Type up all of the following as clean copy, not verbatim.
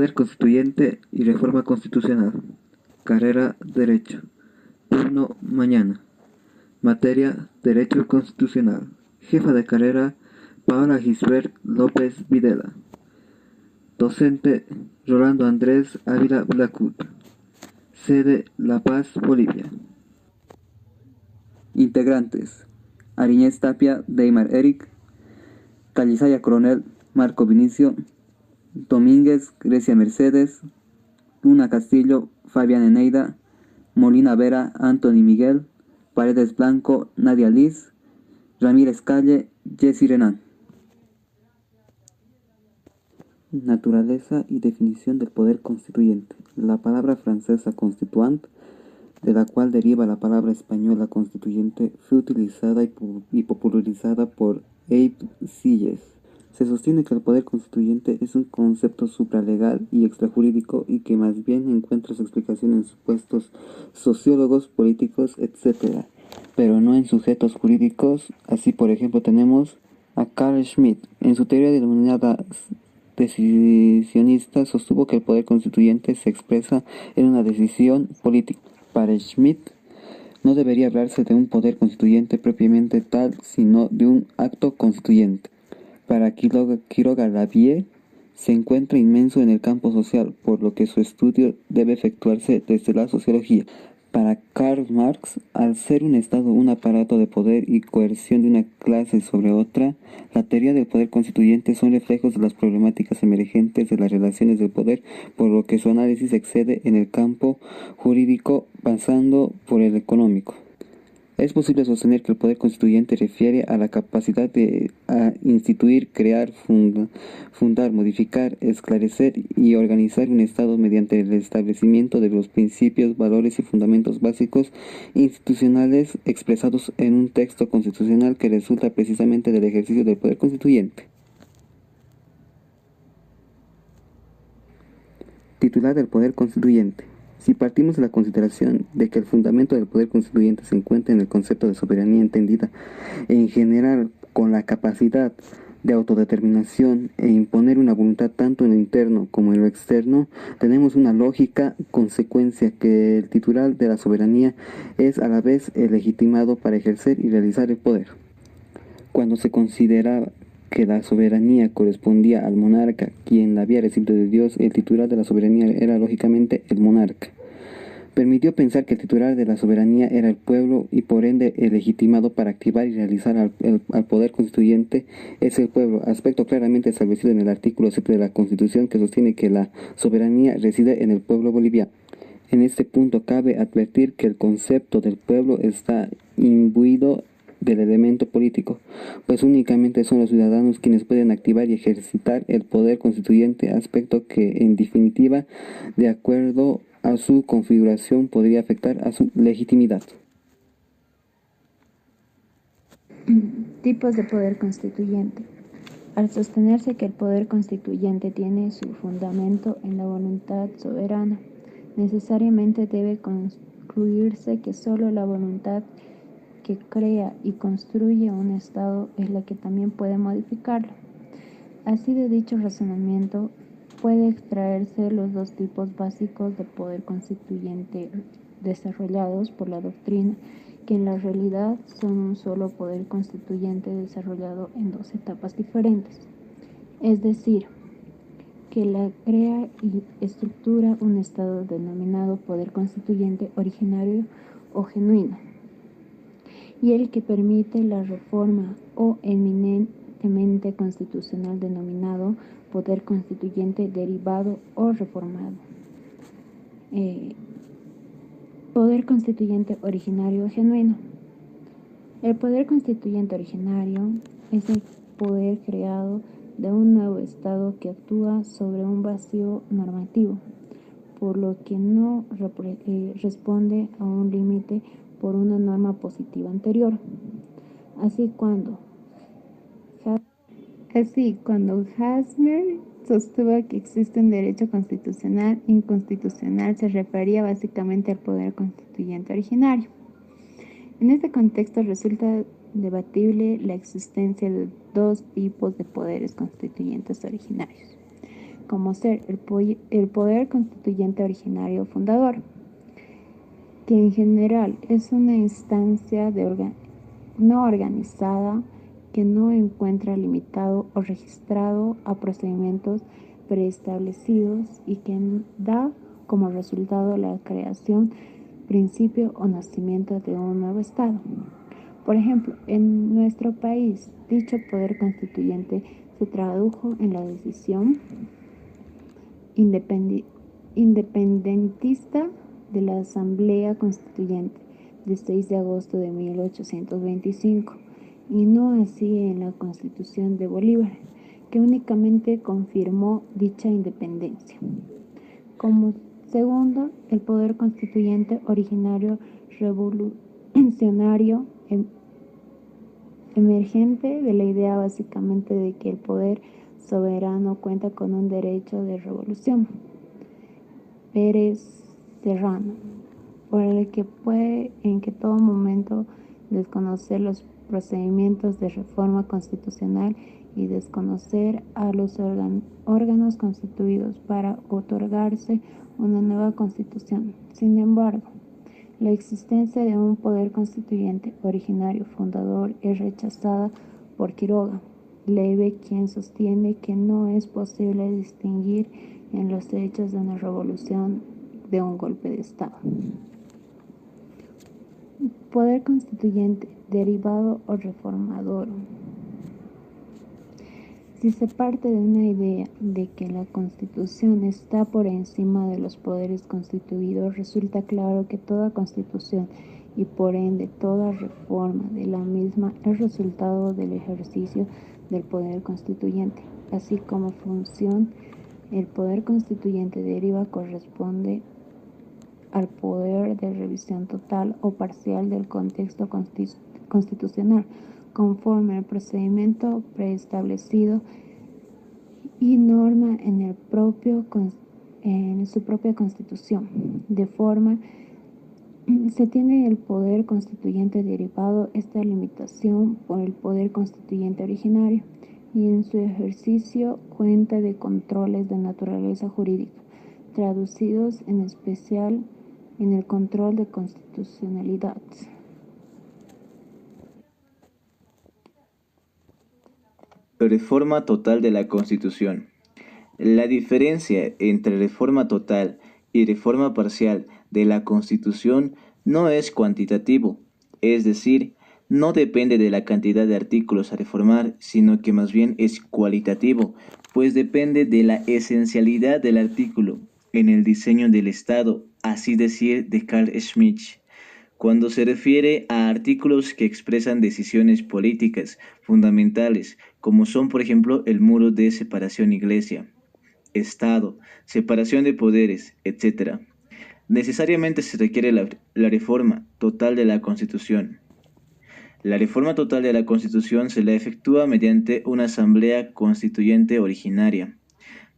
Poder constituyente y reforma constitucional. Carrera Derecho. Turno mañana. Materia Derecho Constitucional. Jefa de carrera Paola Gisbert López Videla. Docente Rolando Andrés Ávila Blacut. Sede La Paz, Bolivia. Integrantes: Ariñez Tapia Deimar Eric, Calizaya Coronel Marco Vinicio, Domínguez Grecia Mercedes, Luna Castillo Fabián Eneida, Molina Vera Anthony Miguel, Paredes Blanco Nadia Liz, Ramírez Calle Jessy Renan. Naturaleza y definición del poder constituyente. La palabra francesa constituant, de la cual deriva la palabra española constituyente, fue utilizada y popularizada por Abe Silles. Se sostiene que el poder constituyente es un concepto supralegal y extrajurídico y que más bien encuentra su explicación en supuestos sociólogos, políticos, etc., pero no en sujetos jurídicos. Así, por ejemplo, tenemos a Carl Schmitt. En su teoría denominada decisionista, sostuvo que el poder constituyente se expresa en una decisión política. Para Schmitt, no debería hablarse de un poder constituyente propiamente tal, sino de un acto constituyente. Para Quiroga Lavie, se encuentra inmenso en el campo social, por lo que su estudio debe efectuarse desde la sociología. Para Karl Marx, al ser un Estado un aparato de poder y coerción de una clase sobre otra, la teoría del poder constituyente son reflejos de las problemáticas emergentes de las relaciones del poder, por lo que su análisis excede en el campo jurídico pasando por el económico. Es posible sostener que el poder constituyente refiere a la capacidad de instituir, crear, fundar, modificar, esclarecer y organizar un Estado mediante el establecimiento de los principios, valores y fundamentos básicos institucionales expresados en un texto constitucional que resulta precisamente del ejercicio del poder constituyente. Titular del poder constituyente. Si partimos de la consideración de que el fundamento del poder constituyente se encuentra en el concepto de soberanía entendida en general con la capacidad de autodeterminación e imponer una voluntad tanto en lo interno como en lo externo, tenemos una lógica consecuencia que el titular de la soberanía es a la vez el legitimado para ejercer y realizar el poder. Cuando se consideraba que la soberanía correspondía al monarca, quien la había recibido de Dios, el titular de la soberanía era lógicamente el monarca. Permitió pensar que el titular de la soberanía era el pueblo y por ende el legitimado para activar y realizar al poder constituyente es el pueblo, aspecto claramente establecido en el artículo 7 de la Constitución, que sostiene que la soberanía reside en el pueblo boliviano. En este punto cabe advertir que el concepto del pueblo está imbuido del elemento político, pues únicamente son los ciudadanos quienes pueden activar y ejercitar el poder constituyente, aspecto que en definitiva, de acuerdo a su configuración, podría afectar a su legitimidad. Tipos de poder constituyente. Al sostenerse que el poder constituyente tiene su fundamento en la voluntad soberana, necesariamente debe concluirse que solo la voluntad que crea y construye un Estado es la que también puede modificarlo. Así, de dicho razonamiento puede extraerse los dos tipos básicos de poder constituyente desarrollados por la doctrina, que en la realidad son un solo poder constituyente desarrollado en dos etapas diferentes. Es decir, que la crea y estructura un Estado denominado poder constituyente originario o genuino, y el que permite la reforma o eminentemente constitucional denominado poder constituyente derivado o reformado. Poder constituyente originario genuino. El poder constituyente originario es el poder creado de un nuevo Estado que actúa sobre un vacío normativo, por lo que no responde a un límite por una norma positiva anterior. Así, cuando Hasmer sostuvo que existe un derecho constitucional inconstitucional, se refería básicamente al poder constituyente originario. En este contexto resulta debatible la existencia de dos tipos de poderes constituyentes originarios, como ser el poder constituyente originario fundador, que en general es una instancia no organizada que no encuentra limitado o registrado a procedimientos preestablecidos y que da como resultado la creación, principio o nacimiento de un nuevo Estado. Por ejemplo, en nuestro país, dicho poder constituyente se tradujo en la decisión independentista de la Asamblea Constituyente de 6 de agosto de 1825 y no así en la Constitución de Bolívar, que únicamente confirmó dicha independencia. Como segundo, el poder constituyente originario revolucionario emergente de la idea básicamente de que el poder soberano cuenta con un derecho de revolución. Pérez Serrano, por el que puede en que todo momento desconocer los procedimientos de reforma constitucional y desconocer a los órganos constituidos para otorgarse una nueva constitución. Sin embargo, la existencia de un poder constituyente originario fundador es rechazada por Quiroga, Leve, quien sostiene que no es posible distinguir en los hechos de una revolución de un golpe de Estado. Poder constituyente, derivado o reformador. Si se parte de una idea de que la Constitución está por encima de los poderes constituidos, resulta claro que toda Constitución y por ende toda reforma de la misma es resultado del ejercicio del poder constituyente. Así como función, el poder constituyente deriva corresponde al poder de revisión total o parcial del contexto constitucional, conforme al procedimiento preestablecido y norma en su propia Constitución. De forma, se tiene el poder constituyente derivado esta limitación por el poder constituyente originario y en su ejercicio cuenta de controles de naturaleza jurídica, traducidos en especial en el control de constitucionalidad. Reforma total de la Constitución. La diferencia entre reforma total y reforma parcial de la Constitución no es cuantitativo, es decir, no depende de la cantidad de artículos a reformar, sino que más bien es cualitativo, pues depende de la esencialidad del artículo en el diseño del Estado, así decir de Carl Schmitt. Cuando se refiere a artículos que expresan decisiones políticas fundamentales, como son por ejemplo el muro de separación iglesia, Estado, separación de poderes, etc., necesariamente se requiere la reforma total de la Constitución. La reforma total de la Constitución se la efectúa mediante una asamblea constituyente originaria,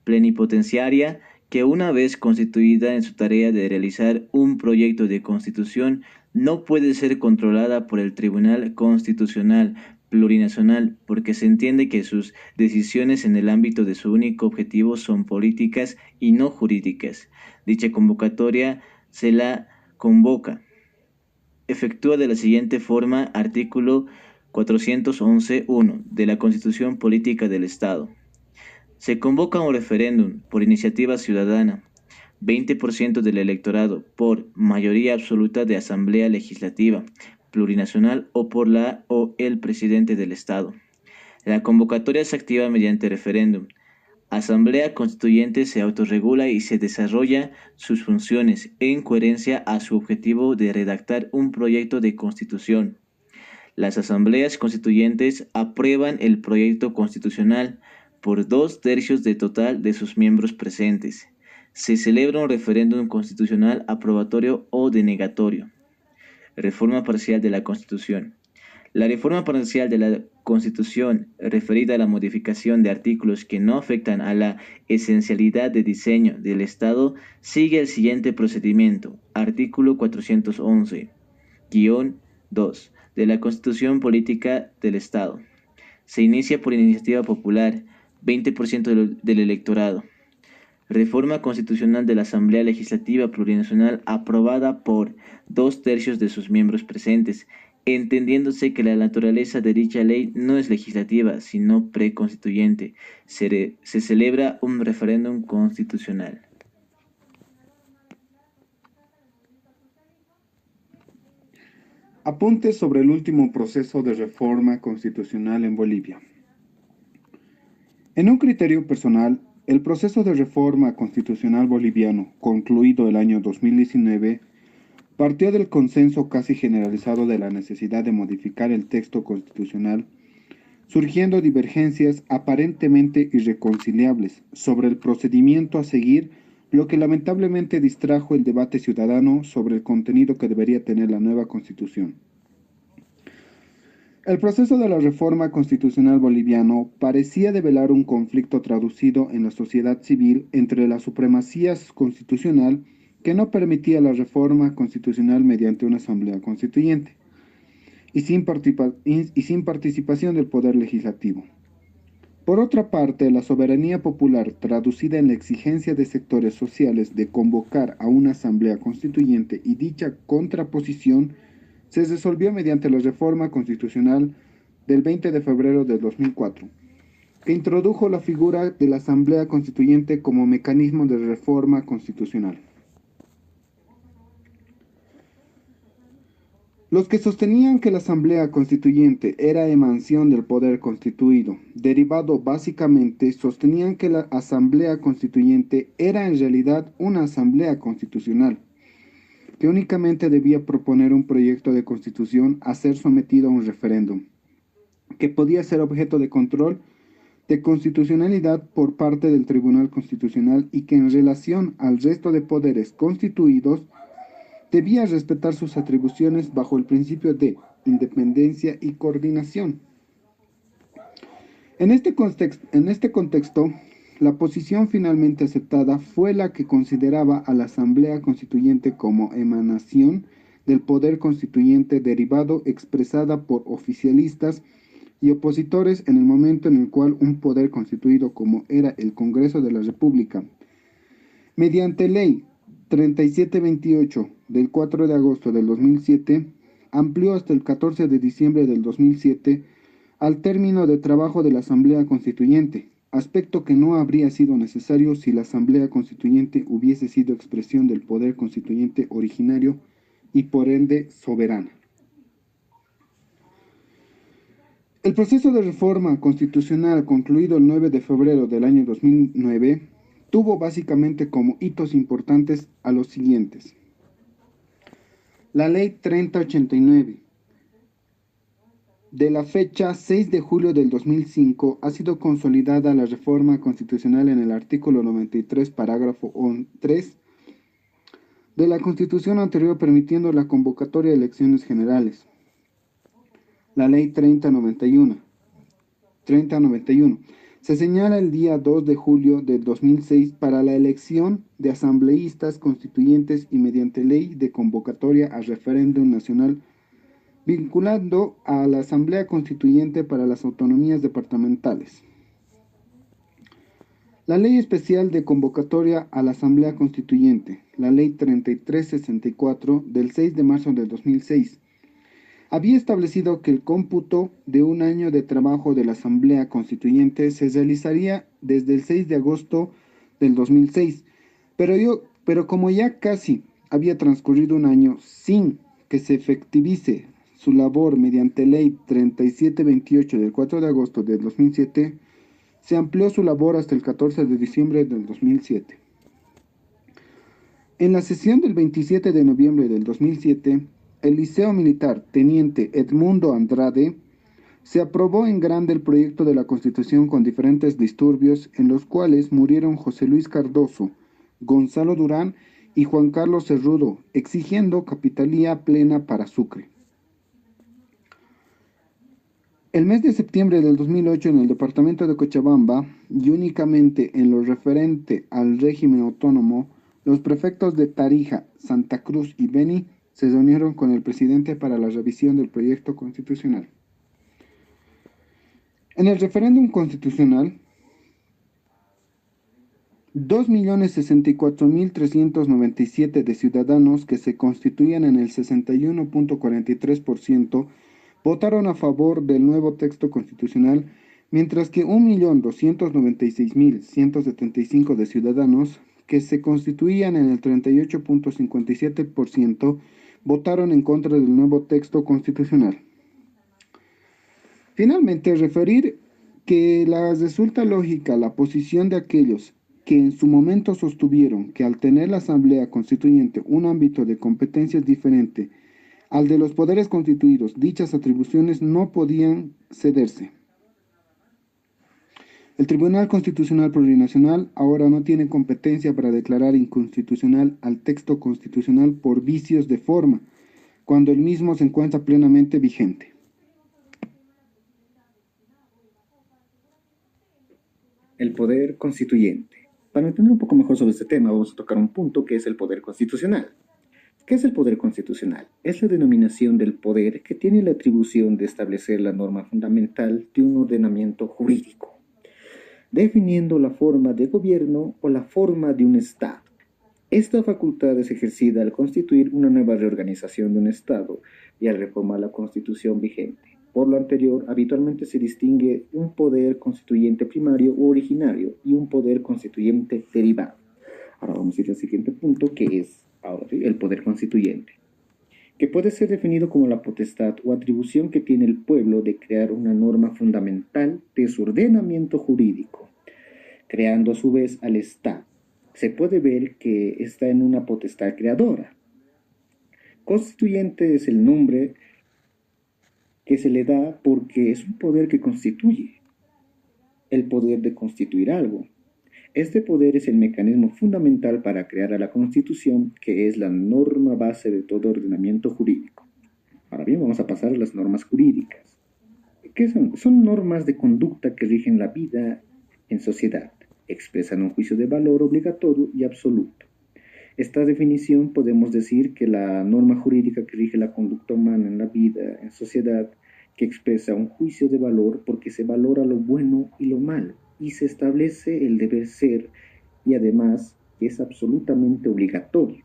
plenipotenciaria, que una vez constituida en su tarea de realizar un proyecto de constitución, no puede ser controlada por el Tribunal Constitucional Plurinacional, porque se entiende que sus decisiones en el ámbito de su único objetivo son políticas y no jurídicas. Dicha convocatoria se la convoca. Efectúa de la siguiente forma: artículo 411.1 de la Constitución Política del Estado. Se convoca un referéndum por iniciativa ciudadana, 20% del electorado, por mayoría absoluta de Asamblea Legislativa Plurinacional o por la o el presidente del Estado. La convocatoria se activa mediante referéndum. Asamblea Constituyente se autorregula y se desarrolla sus funciones en coherencia a su objetivo de redactar un proyecto de constitución. Las asambleas constituyentes aprueban el proyecto constitucional por 2/3 del total de sus miembros presentes. Se celebra un referéndum constitucional aprobatorio o denegatorio. Reforma parcial de la Constitución. La reforma parcial de la Constitución, referida a la modificación de artículos que no afectan a la esencialidad de diseño del Estado, sigue el siguiente procedimiento. Artículo 411-2 de la Constitución Política del Estado. Se inicia por iniciativa popular, 20% del electorado. Reforma constitucional de la Asamblea Legislativa Plurinacional aprobada por 2/3 de sus miembros presentes, entendiéndose que la naturaleza de dicha ley no es legislativa, sino preconstituyente. Se celebra un referéndum constitucional. Apuntes sobre el último proceso de reforma constitucional en Bolivia. En un criterio personal, el proceso de reforma constitucional boliviano, concluido el año 2019, partió del consenso casi generalizado de la necesidad de modificar el texto constitucional, surgiendo divergencias aparentemente irreconciliables sobre el procedimiento a seguir, lo que lamentablemente distrajo el debate ciudadano sobre el contenido que debería tener la nueva Constitución. El proceso de la reforma constitucional boliviano parecía develar un conflicto traducido en la sociedad civil entre la supremacía constitucional, que no permitía la reforma constitucional mediante una asamblea constituyente, y sin participación del poder legislativo. Por otra parte, la soberanía popular, traducida en la exigencia de sectores sociales de convocar a una asamblea constituyente, y dicha contraposición se resolvió mediante la reforma constitucional del 20 de febrero de 2004, que introdujo la figura de la asamblea constituyente como mecanismo de reforma constitucional. Los que sostenían que la Asamblea Constituyente era emanación del poder constituido, derivado básicamente, sostenían que la Asamblea Constituyente era en realidad una Asamblea Constitucional, que únicamente debía proponer un proyecto de constitución a ser sometido a un referéndum, que podía ser objeto de control de constitucionalidad por parte del Tribunal Constitucional y que en relación al resto de poderes constituidos debía respetar sus atribuciones bajo el principio de independencia y coordinación. En este contexto, la posición finalmente aceptada fue la que consideraba a la Asamblea Constituyente como emanación del poder constituyente derivado expresada por oficialistas y opositores en el momento en el cual un poder constituido como era el Congreso de la República, mediante ley 3728 del 4 de agosto del 2007, amplió hasta el 14 de diciembre del 2007 al término de trabajo de la Asamblea Constituyente, aspecto que no habría sido necesario si la Asamblea Constituyente hubiese sido expresión del poder constituyente originario y por ende soberana. El proceso de reforma constitucional concluido el 9 de febrero del año 2009 tuvo básicamente como hitos importantes a los siguientes. La Ley 3089, de la fecha 6 de julio del 2005, ha sido consolidada la reforma constitucional en el artículo 93, parágrafo 3 de la Constitución anterior, permitiendo la convocatoria de elecciones generales. La Ley 3091. Se señala el día 2 de julio del 2006 para la elección de asambleístas constituyentes y mediante ley de convocatoria a referéndum nacional, vinculando a la Asamblea Constituyente para las autonomías departamentales. La Ley Especial de Convocatoria a la Asamblea Constituyente, la Ley 3364 del 6 de marzo del 2006, había establecido que el cómputo de un año de trabajo de la Asamblea Constituyente se realizaría desde el 6 de agosto del 2006, pero como ya casi había transcurrido un año sin que se efectivice su labor mediante Ley 3728 del 4 de agosto del 2007, se amplió su labor hasta el 14 de diciembre del 2007. En la sesión del 27 de noviembre del 2007, el Liceo Militar Teniente Edmundo Andrade se aprobó en grande el proyecto de la Constitución con diferentes disturbios en los cuales murieron José Luis Cardoso, Gonzalo Durán y Juan Carlos Cerrudo, exigiendo capitalía plena para Sucre. El mes de septiembre del 2008 en el departamento de Cochabamba, y únicamente en lo referente al régimen autónomo, los prefectos de Tarija, Santa Cruz y Beni se reunieron con el presidente para la revisión del proyecto constitucional. En el referéndum constitucional, 2.064.397 de ciudadanos, que se constituían en el 61.43%, votaron a favor del nuevo texto constitucional, mientras que 1.296.175 de ciudadanos, que se constituían en el 38.57%, votaron en contra del nuevo texto constitucional. Finalmente, referir que resulta lógica la posición de aquellos que en su momento sostuvieron que al tener la Asamblea Constituyente un ámbito de competencias diferente al de los poderes constituidos, dichas atribuciones no podían cederse. El Tribunal Constitucional Plurinacional ahora no tiene competencia para declarar inconstitucional al texto constitucional por vicios de forma, cuando el mismo se encuentra plenamente vigente. El poder constituyente. Para entender un poco mejor sobre este tema, vamos a tocar un punto que es el poder constitucional. ¿Qué es el poder constitucional? Es la denominación del poder que tiene la atribución de establecer la norma fundamental de un ordenamiento jurídico, definiendo la forma de gobierno o la forma de un Estado. Esta facultad es ejercida al constituir una nueva reorganización de un Estado y al reformar la Constitución vigente. Por lo anterior, habitualmente se distingue un poder constituyente primario u originario y un poder constituyente derivado. Ahora vamos a ir al siguiente punto, que es ahora el poder constituyente, que puede ser definido como la potestad o atribución que tiene el pueblo de crear una norma fundamental de su ordenamiento jurídico, creando a su vez al Estado. Se puede ver que está en una potestad creadora. Constituyente es el nombre que se le da porque es un poder que constituye, el poder de constituir algo. Este poder es el mecanismo fundamental para crear a la Constitución, que es la norma base de todo ordenamiento jurídico. Ahora bien, vamos a pasar a las normas jurídicas. ¿Qué son? Son normas de conducta que rigen la vida en sociedad, expresan un juicio de valor obligatorio y absoluto. Esta definición podemos decir que la norma jurídica que rige la conducta humana en la vida en sociedad, que expresa un juicio de valor porque se valora lo bueno y lo malo, y se establece el deber ser, y además que es absolutamente obligatorio,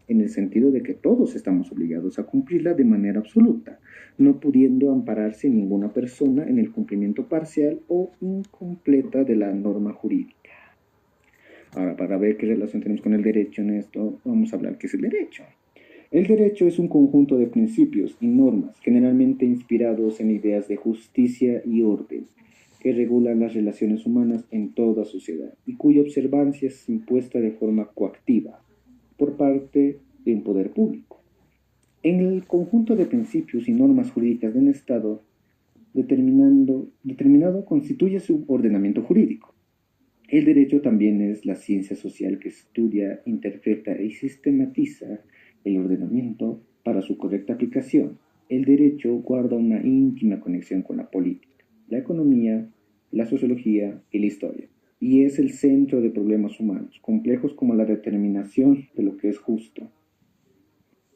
en el sentido de que todos estamos obligados a cumplirla de manera absoluta, no pudiendo ampararse ninguna persona en el cumplimiento parcial o incompleta de la norma jurídica. Ahora, para ver qué relación tenemos con el derecho en esto, vamos a hablar qué es el derecho. El derecho es un conjunto de principios y normas generalmente inspirados en ideas de justicia y orden, que regulan las relaciones humanas en toda sociedad y cuya observancia es impuesta de forma coactiva por parte de un poder público. En el conjunto de principios y normas jurídicas de un Estado determinado constituye su ordenamiento jurídico. El derecho también es la ciencia social que estudia, interpreta y sistematiza el ordenamiento para su correcta aplicación. El derecho guarda una íntima conexión con la política, la economía, la sociología y la historia, y es el centro de problemas humanos, complejos como la determinación de lo que es justo.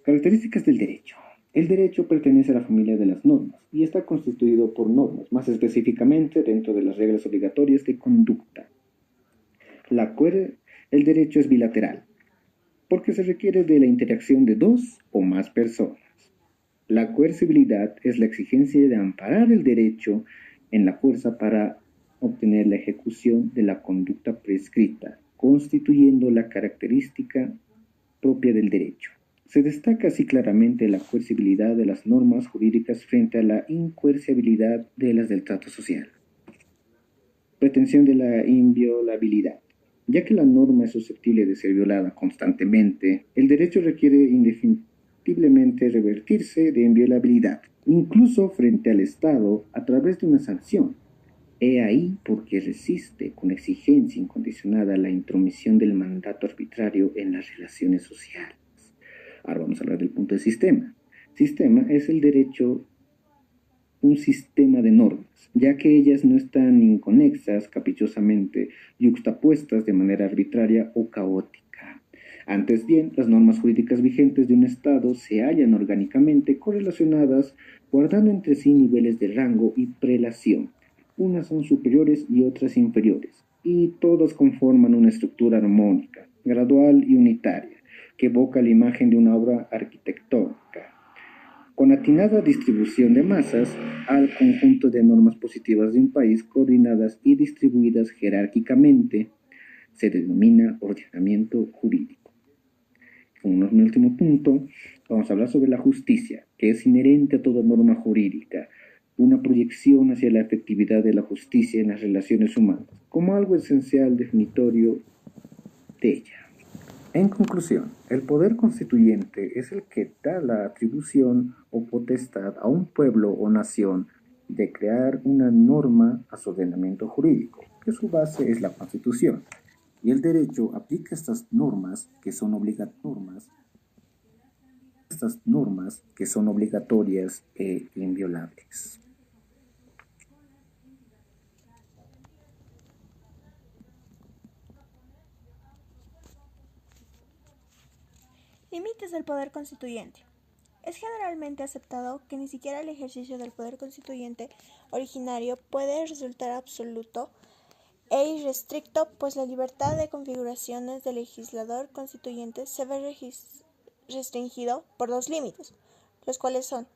Características del derecho. El derecho pertenece a la familia de las normas y está constituido por normas, más específicamente dentro de las reglas obligatorias de conducta. El derecho es bilateral, porque se requiere de la interacción de dos o más personas. La coercibilidad es la exigencia de amparar el derecho en la fuerza para obtener la ejecución de la conducta prescrita, constituyendo la característica propia del derecho. Se destaca así claramente la coercibilidad de las normas jurídicas frente a la incoercibilidad de las del trato social. Pretensión de la inviolabilidad. Ya que la norma es susceptible de ser violada constantemente, el derecho requiere indefectiblemente revertirse de inviolabilidad, incluso frente al Estado a través de una sanción. He ahí porque resiste con exigencia incondicionada la intromisión del mandato arbitrario en las relaciones sociales. Ahora vamos a hablar del punto de sistema. Sistema es el derecho un sistema de normas, ya que ellas no están inconexas, caprichosamente yuxtapuestas de manera arbitraria o caótica. Antes bien, las normas jurídicas vigentes de un Estado se hallan orgánicamente correlacionadas, guardando entre sí niveles de rango y prelación. Unas son superiores y otras inferiores, y todas conforman una estructura armónica, gradual y unitaria, que evoca la imagen de una obra arquitectónica, con atinada distribución de masas al conjunto de normas positivas de un país coordinadas y distribuidas jerárquicamente, se denomina ordenamiento jurídico. Como un último punto, vamos a hablar sobre la justicia, que es inherente a toda norma jurídica, una proyección hacia la efectividad de la justicia en las relaciones humanas, como algo esencial definitorio de ella. En conclusión, el poder constituyente es el que da la atribución o potestad a un pueblo o nación de crear una norma a su ordenamiento jurídico, que su base es la Constitución, y el derecho aplica estas normas que son obligatorias e inviolables. Límites del poder constituyente. Es generalmente aceptado que ni siquiera el ejercicio del poder constituyente originario puede resultar absoluto e irrestricto, pues la libertad de configuraciones del legislador constituyente se ve restringido por dos límites, los cuales son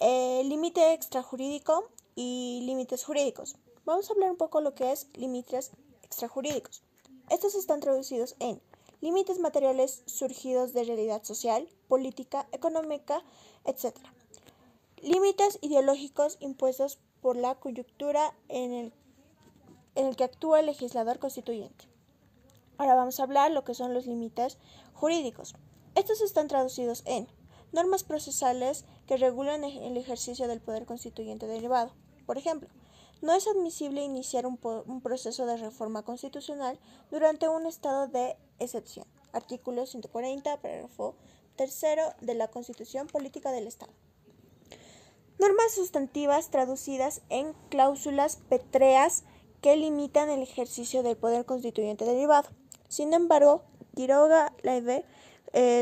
límite extrajurídico y límites jurídicos. Vamos a hablar un poco lo que es límites extrajurídicos. Estos están traducidos en límites materiales surgidos de realidad social, política, económica, etc. Límites ideológicos impuestos por la coyuntura en el que actúa el legislador constituyente. Ahora vamos a hablar lo que son los límites jurídicos. Estos están traducidos en normas procesales que regulan el ejercicio del poder constituyente derivado. Por ejemplo, no es admisible iniciar un proceso de reforma constitucional durante un estado de excepción. Artículo 140, párrafo 3 de la Constitución Política del Estado. Normas sustantivas traducidas en cláusulas petreas que limitan el ejercicio del poder constituyente derivado. Sin embargo, Quiroga Laive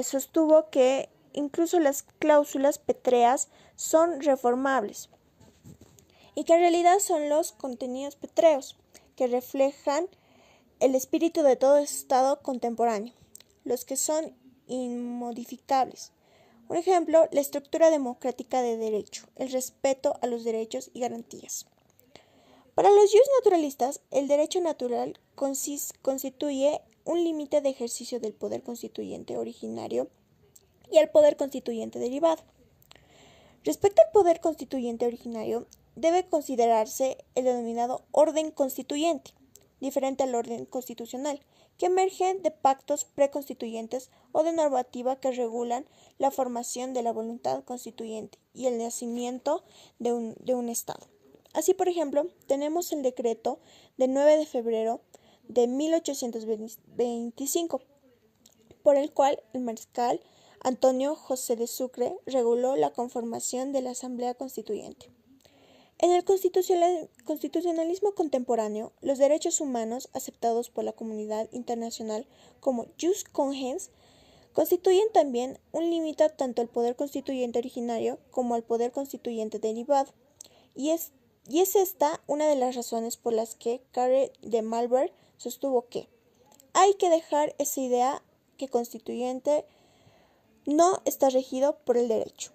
sostuvo que incluso las cláusulas petreas son reformables y que en realidad son los contenidos petreos que reflejan el espíritu de todo Estado contemporáneo, los que son inmodificables. Un ejemplo, la estructura democrática de derecho, el respeto a los derechos y garantías. Para los naturalistas, el derecho natural constituye un límite de ejercicio del poder constituyente originario y el poder constituyente derivado. Respecto al poder constituyente originario, debe considerarse el denominado orden constituyente, diferente al orden constitucional, que emerge de pactos preconstituyentes o de normativa que regulan la formación de la voluntad constituyente y el nacimiento de un Estado. Así, por ejemplo, tenemos el decreto de 9 de febrero de 1825, por el cual el mariscal Antonio José de Sucre reguló la conformación de la Asamblea Constituyente. En el constitucionalismo contemporáneo, los derechos humanos aceptados por la comunidad internacional como jus cogens constituyen también un límite tanto al poder constituyente originario como al poder constituyente derivado, y es esta una de las razones por las que Carre de Malbert sostuvo que hay que dejar esa idea que constituyente no está regido por el derecho.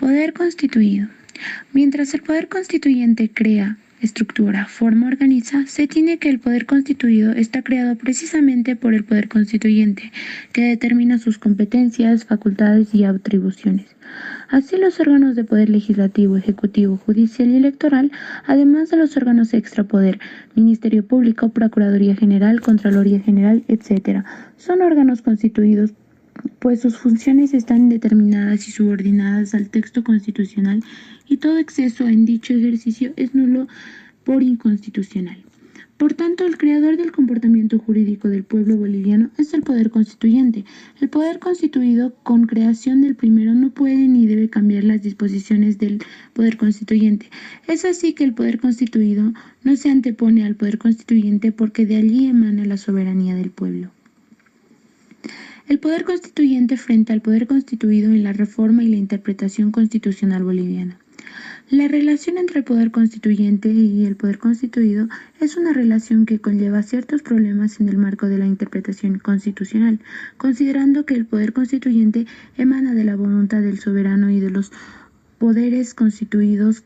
Poder constituido. Mientras el poder constituyente crea, estructura, forma, organiza, se tiene que el poder constituido está creado precisamente por el poder constituyente, que determina sus competencias, facultades y atribuciones. Así los órganos de poder legislativo, ejecutivo, judicial y electoral, además de los órganos extrapoder, Ministerio Público, Procuraduría General, Contraloría General, etc., son órganos constituidos pues sus funciones están determinadas y subordinadas al texto constitucional y todo exceso en dicho ejercicio es nulo por inconstitucional. Por tanto, el creador del comportamiento jurídico del pueblo boliviano es el poder constituyente. El poder constituido con creación del primero no puede ni debe cambiar las disposiciones del poder constituyente. Es así que el poder constituido no se antepone al poder constituyente porque de allí emana la soberanía del pueblo. El poder constituyente frente al poder constituido en la reforma y la interpretación constitucional boliviana. La relación entre el poder constituyente y el poder constituido es una relación que conlleva ciertos problemas en el marco de la interpretación constitucional, considerando que el poder constituyente emana de la voluntad del soberano y de los poderes constituidos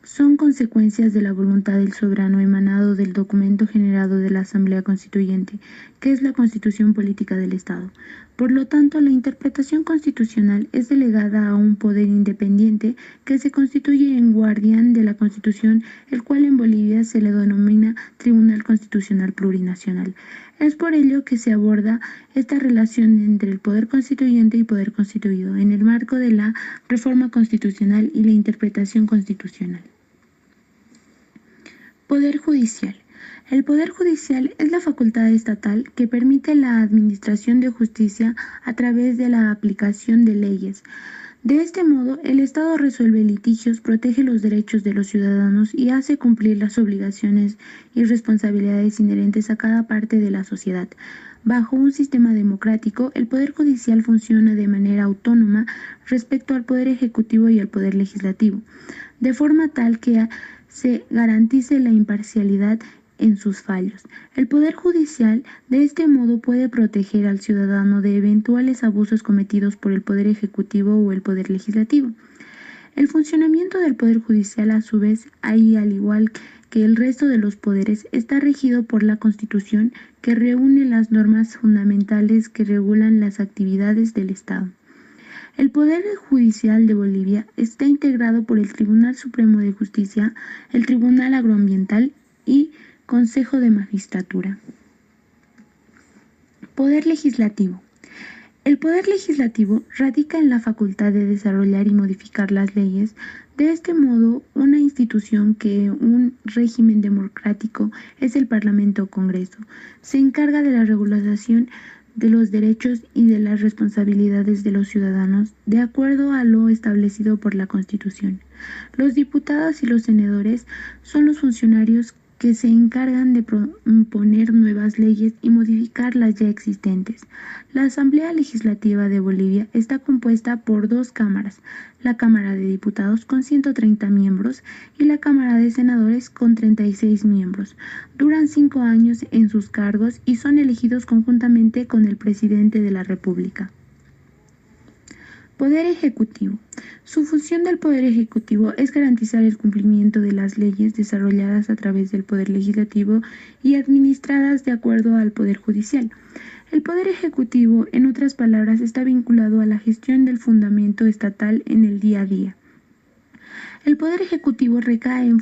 son consecuencias de la voluntad del soberano emanado del documento generado de la Asamblea Constituyente, que es la Constitución Política del Estado. Por lo tanto, la interpretación constitucional es delegada a un poder independiente que se constituye en guardián de la Constitución, el cual en Bolivia se le denomina Tribunal Constitucional Plurinacional. Es por ello que se aborda esta relación entre el poder constituyente y poder constituido en el marco de la reforma constitucional y la interpretación constitucional. Poder judicial. El Poder Judicial es la facultad estatal que permite la administración de justicia a través de la aplicación de leyes. De este modo, el Estado resuelve litigios, protege los derechos de los ciudadanos y hace cumplir las obligaciones y responsabilidades inherentes a cada parte de la sociedad. Bajo un sistema democrático, el Poder Judicial funciona de manera autónoma respecto al Poder Ejecutivo y al Poder Legislativo, de forma tal que se garantice la imparcialidad en sus fallos. El Poder Judicial, de este modo, puede proteger al ciudadano de eventuales abusos cometidos por el Poder Ejecutivo o el Poder Legislativo. El funcionamiento del Poder Judicial, a su vez, al igual que el resto de los poderes, está regido por la Constitución, que reúne las normas fundamentales que regulan las actividades del Estado. El Poder Judicial de Bolivia está integrado por el Tribunal Supremo de Justicia, el Tribunal Agroambiental y Consejo de Magistratura. Poder Legislativo. El Poder Legislativo radica en la facultad de desarrollar y modificar las leyes. De este modo, una institución que un régimen democrático es el Parlamento o Congreso. Se encarga de la regulación de los derechos y de las responsabilidades de los ciudadanos de acuerdo a lo establecido por la Constitución. Los diputados y los senadores son los funcionarios que se encargan de proponer nuevas leyes y modificar las ya existentes. La Asamblea Legislativa de Bolivia está compuesta por dos cámaras, la Cámara de Diputados con 130 miembros y la Cámara de Senadores con 36 miembros. Duran 5 años en sus cargos y son elegidos conjuntamente con el presidente de la República. Poder Ejecutivo. Su función del Poder Ejecutivo es garantizar el cumplimiento de las leyes desarrolladas a través del Poder Legislativo y administradas de acuerdo al Poder Judicial. El Poder Ejecutivo, en otras palabras, está vinculado a la gestión del fundamento estatal en el día a día. El Poder Ejecutivo recae en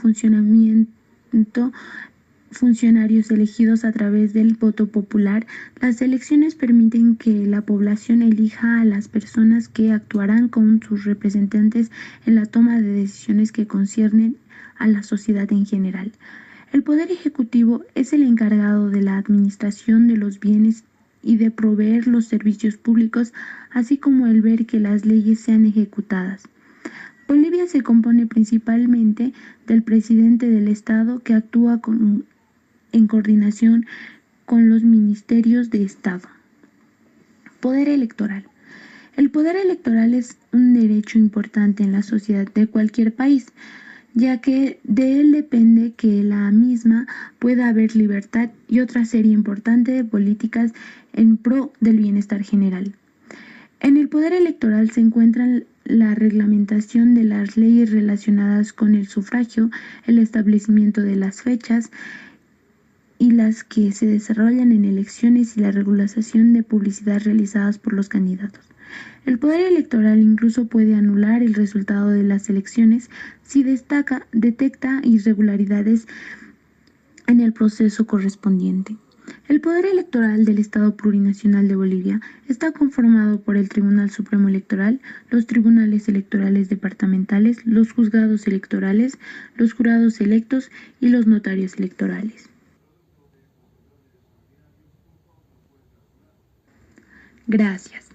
funcionarios elegidos a través del voto popular. Las elecciones permiten que la población elija a las personas que actuarán como sus representantes en la toma de decisiones que conciernen a la sociedad en general. El Poder Ejecutivo es el encargado de la administración de los bienes y de proveer los servicios públicos, así como el ver que las leyes sean ejecutadas. Bolivia se compone principalmente del presidente del Estado, que actúa en coordinación con los ministerios de Estado. Poder electoral. El poder electoral es un derecho importante en la sociedad de cualquier país, ya que de él depende que la misma pueda haber libertad y otra serie importante de políticas en pro del bienestar general. En el poder electoral se encuentran la reglamentación de las leyes relacionadas con el sufragio, el establecimiento de las fechas y las que se desarrollan en elecciones y la regulación de publicidad realizadas por los candidatos. El poder electoral incluso puede anular el resultado de las elecciones si detecta irregularidades en el proceso correspondiente. El Poder Electoral del Estado Plurinacional de Bolivia está conformado por el Tribunal Supremo Electoral, los tribunales electorales departamentales, los juzgados electorales, los jurados electos y los notarios electorales. Gracias.